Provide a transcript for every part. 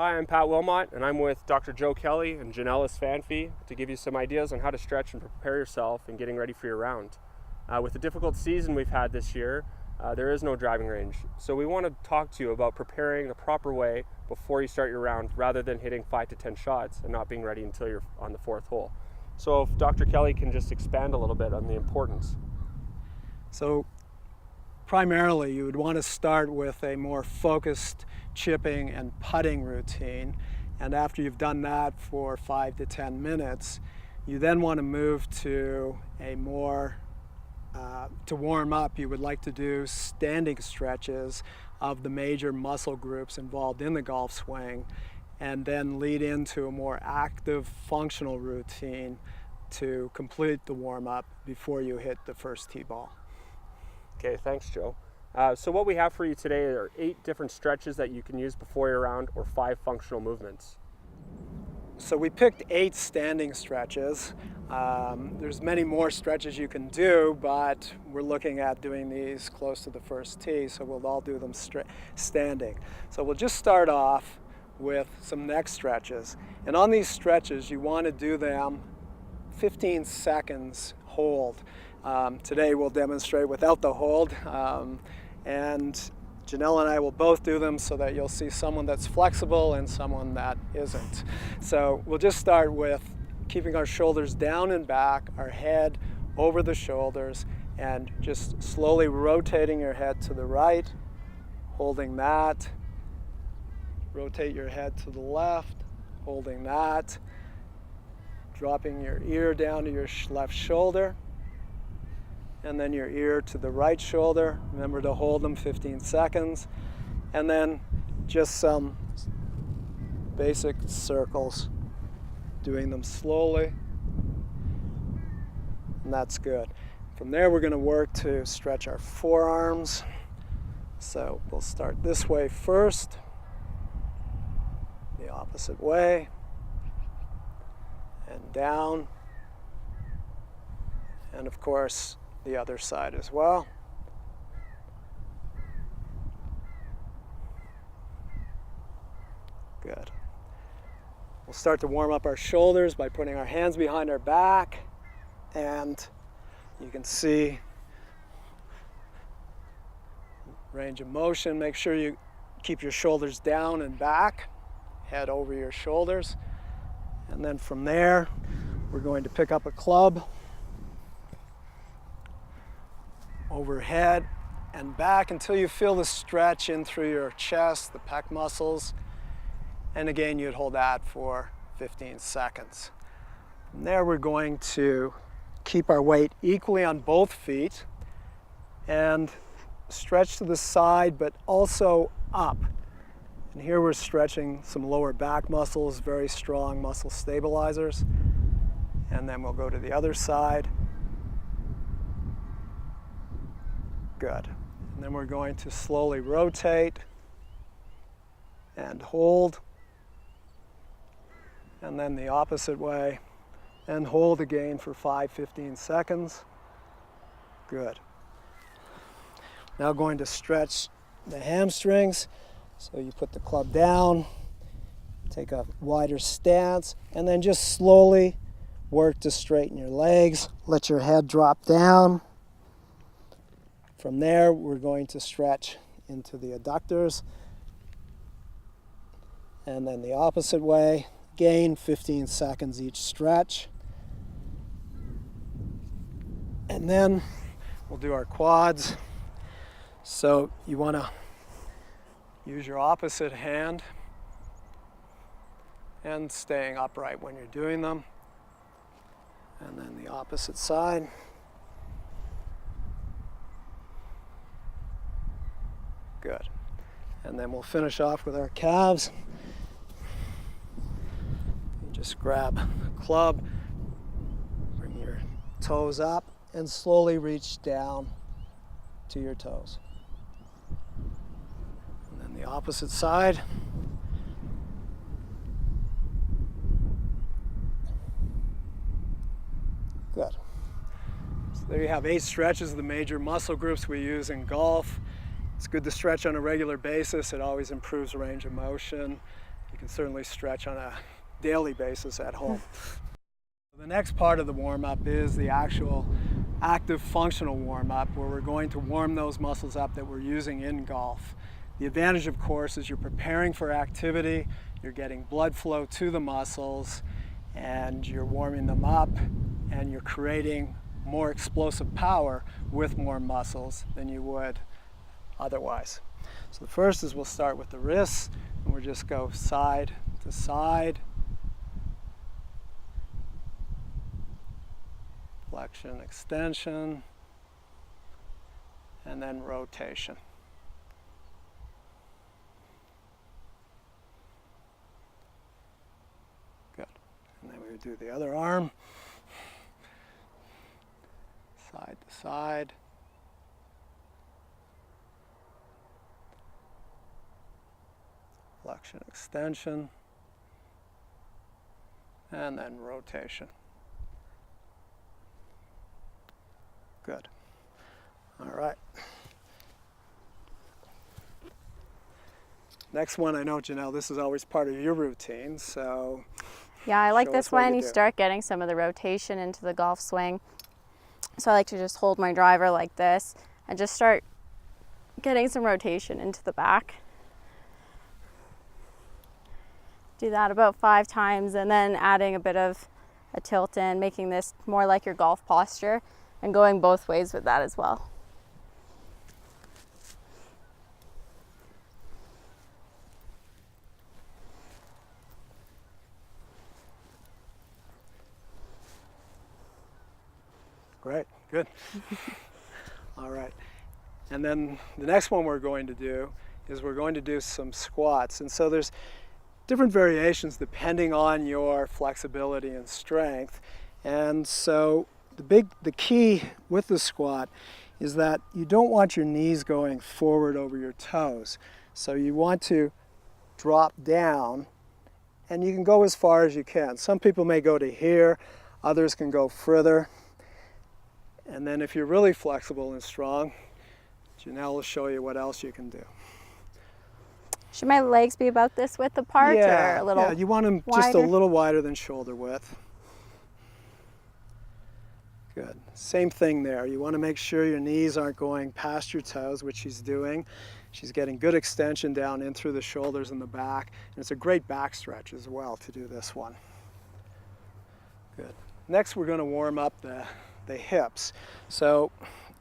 Hi, I'm Pat Wilmot, and I'm with Dr. Joe Kelly and Janelle Svanfie to give you some ideas on how to stretch and prepare yourself in getting ready for your round. With the difficult season we've had this year, there is no driving range. So we want to talk to you about preparing the proper way before you start your round, rather than hitting 5 to 10 shots and not being ready until you're on the 4th hole. So if Dr. Kelly can just expand a little bit on the importance. So primarily you would want to start with a more focused chipping and putting routine, and after you've done that for 5 to 10 minutes, you then want to move to a more to warm up. You would like to do standing stretches of the major muscle groups involved in the golf swing, and then lead into a more active functional routine to complete the warm-up before you hit the first tee ball. Okay, thanks, Joe. So what we have for you today are 8 different stretches that you can use before your round, or 5 functional movements. So we picked 8 standing stretches. There's many more stretches you can do, but we're looking at doing these close to the first tee, so we'll all do them standing. So we'll just start off with some neck stretches. And on these stretches, you want to do them 15 seconds hold. Today we'll demonstrate without the hold, and Janelle and I will both do them so that you'll see someone that's flexible and someone that isn't. So we'll just start with keeping our shoulders down and back, our head over the shoulders, and just slowly rotating your head to the right, holding that. Rotate your head to the left, holding that. Dropping your ear down to your left shoulder, and then your ear to the right shoulder. Remember to hold them 15 seconds. And then just some basic circles, doing them slowly. And that's good. From there, we're going to work to stretch our forearms. So we'll start this way first, the opposite way, and down, and of course the other side as well. Good. We'll start to warm up our shoulders by putting our hands behind our back, and you can see range of motion. Make sure you keep your shoulders down and back, head over your shoulders. And then from there, we're going to pick up a club overhead and back until you feel the stretch in through your chest, the pec muscles. And again, you'd hold that for 15 seconds. From there, we're going to keep our weight equally on both feet and stretch to the side, but also up. And here we're stretching some lower back muscles, very strong muscle stabilizers. And then we'll go to the other side. Good. And then we're going to slowly rotate and hold. And then the opposite way. And hold again for 5-15 seconds. Good. Now going to stretch the hamstrings. So you put the club down, take a wider stance, and then just slowly work to straighten your legs. Let your head drop down. From there, we're going to stretch into the adductors. And then the opposite way. Again, 15 seconds each stretch. And then we'll do our quads. So you want to use your opposite hand and staying upright when you're doing them. And then the opposite side. Good. And then we'll finish off with our calves. You just grab a club, bring your toes up, and slowly reach down to your toes. The opposite side. Good. So there you have 8 stretches of the major muscle groups we use in golf. It's good to stretch on a regular basis. It always improves range of motion. You can certainly stretch on a daily basis at home. The next part of the warm-up is the actual active functional warm-up, where we're going to warm those muscles up that we're using in golf. The advantage, of course, is you're preparing for activity, you're getting blood flow to the muscles, and you're warming them up, and you're creating more explosive power with more muscles than you would otherwise. So the first is we'll start with the wrists, and we'll just go side to side, flexion, extension, and then rotation. Good. And then we would do the other arm, side to side. Flexion, extension, and then rotation. Good. All right. Next one, I know, Janelle, this is always part of your routine, so yeah, I like show this us what one. you You do. start getting some of the rotation into the golf swing. So I like to just hold my driver like this and just start getting some rotation into the back. Do that about 5 times, and then adding a bit of a tilt in, making this more like your golf posture, and going both ways with that as well. Great, good. All right. And then the next one we're going to do is we're going to do some squats. And so there's different variations depending on your flexibility and strength. And so the key with the squat is that you don't want your knees going forward over your toes. So you want to drop down, and you can go as far as you can. Some people may go to here, others can go further. And then if you're really flexible and strong, Janelle will show you what else you can do. Should my legs be about this width apart, or a little yeah, you want them wider? just a little wider than shoulder width. Good. Same thing there. You want to make sure your knees aren't going past your toes, which she's doing. She's getting good extension down in through the shoulders and the back. And it's a great back stretch as well to do this one. Good. Next, we're going to warm up the hips. So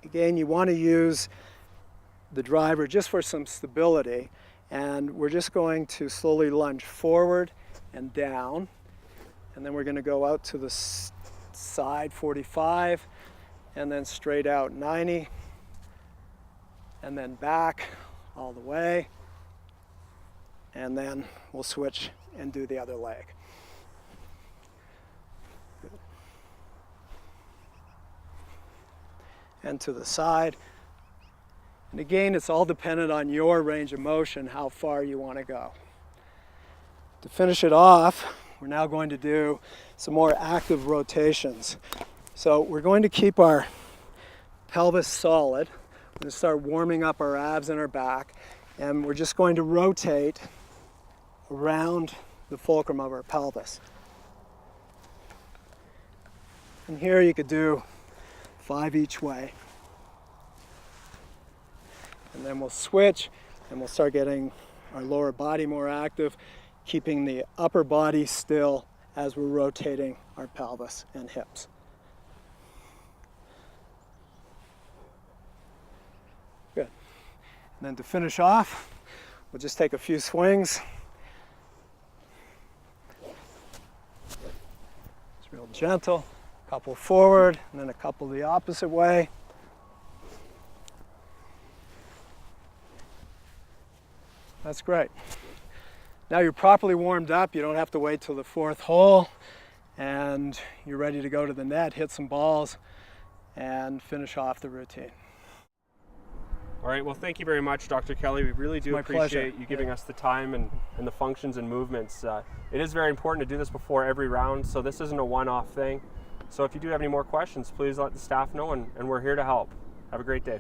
again, you want to use the driver just for some stability. And we're just going to slowly lunge forward and down. And then we're going to go out to the side 45, and then straight out 90, and then back all the way. And then we'll switch and do the other leg. Good. And to the side. And again, it's all dependent on your range of motion, how far you want to go. To finish it off, we're now going to do some more active rotations. So we're going to keep our pelvis solid. We're going to start warming up our abs and our back, and we're just going to rotate around the fulcrum of our pelvis. And here you could do 5 each way. And then we'll switch, and we'll start getting our lower body more active, keeping the upper body still as we're rotating our pelvis and hips. Good. And then to finish off, we'll just take a few swings. It's real gentle. A couple forward, and then a couple the opposite way. That's great. Now you're properly warmed up. You don't have to wait till the 4th hole, and you're ready to go to the net, hit some balls, and finish off the routine. All right, well, thank you very much, Dr. Kelly. We really do My appreciate pleasure. you giving us the time and the functions and movements. It is very important to do this before every round, so this isn't a one-off thing. So if you do have any more questions, please let the staff know, and we're here to help. Have a great day.